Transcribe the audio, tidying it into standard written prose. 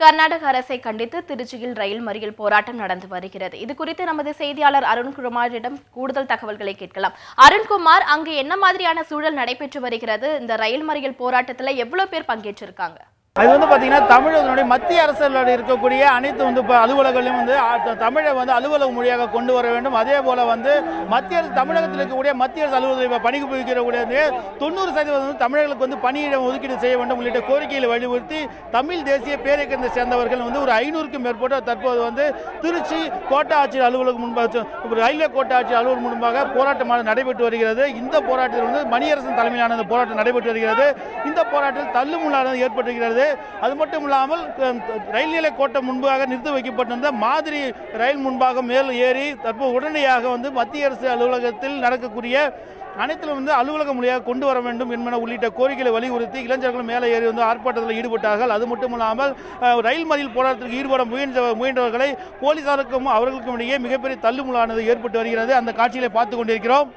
கர்நாடக அரசை கண்டித்து திருச்சியில் ரயில் மறியல் போராட்டம் நடந்து வருகிறது. இது குறித்து நமது செய்தியாளர் அருண்குமாரிடம் கூடுதல் தகவல்களை கேட்கலாம். அருண்குமார், அங்கு என்ன மாதிரியான சூழல் நடைபெற்று வருகிறது? இந்த ரயில் மறியல் போராட்டத்தில் எவ்வளவு பேர் பங்கேற்றிருக்காங்க? அது பார்த்தீங்கன்னா தமிழகத்தினுடைய மத்திய அரசில் இருக்கக்கூடிய அனைத்து அலுவலகங்களையும் தமிழை அலுவலக மொழியாக கொண்டு வர வேண்டும். அதே போல மத்திய அரசு தமிழகத்தில் இருக்கக்கூடிய மத்திய அரசு அலுவலக பணிக்கு புரிக்கக்கூடிய 90% தமிழர்களுக்கு பணியிடம் ஒதுக்கீடு செய்ய வேண்டும் உள்ளிட்ட கோரிக்கைகளை வலியுறுத்தி தமிழ் தேசிய பேரியக்கத்தை சேர்ந்தவர்கள் ஒரு 500க்கும் மேற்பட்ட தற்போது திருச்சி கோட்ட ஆட்சியர் அலுவலகம் முன்பாக ரயில்வே கோட்ட ஆட்சியர் அலுவலகம் முன்பாக போராட்டமாக நடைபெற்று வருகிறது. இந்த போராட்டத்தில் மணியரசன் தலைமையிலான இந்த போராட்டம் நடைபெற்று வருகிறது. இந்த போராட்டத்தில் தள்ளுமுள்ளானது ஏற்பட்டிருக்கிறது. அது மட்டும் இல்லாமல் ரயில் நிலைய கோட்டம் முன்பாக நிறுத்தி வைக்கப்பட்டிருந்த மாதிரி ரயில் முன்பாக மேல் ஏறி தற்போது உடனடியாக மத்திய அரசு அலுவலகத்தில் நடக்கக்கூடிய அனைத்திலும் அலுவலக மொழியாக கொண்டு வர வேண்டும் என்பன உள்ளிட்ட கோரிக்கைகளை வலியுறுத்தி இளைஞர்கள் மேலே ஏறி ஆர்ப்பாட்டத்தில் ஈடுபட்டார்கள். அது மட்டும் இல்லாமல் ரயில் மறியல் போராட்டத்திற்கு ஈடுபட முயன்றவர்களை போலீசாருக்கும் அவர்களுக்கும் இடையே மிகப்பெரிய தள்ளுமுள்ளானது ஏற்பட்டு வருகிறது. அந்த காட்சிகளை பார்த்து கொண்டிருக்கிறோம்.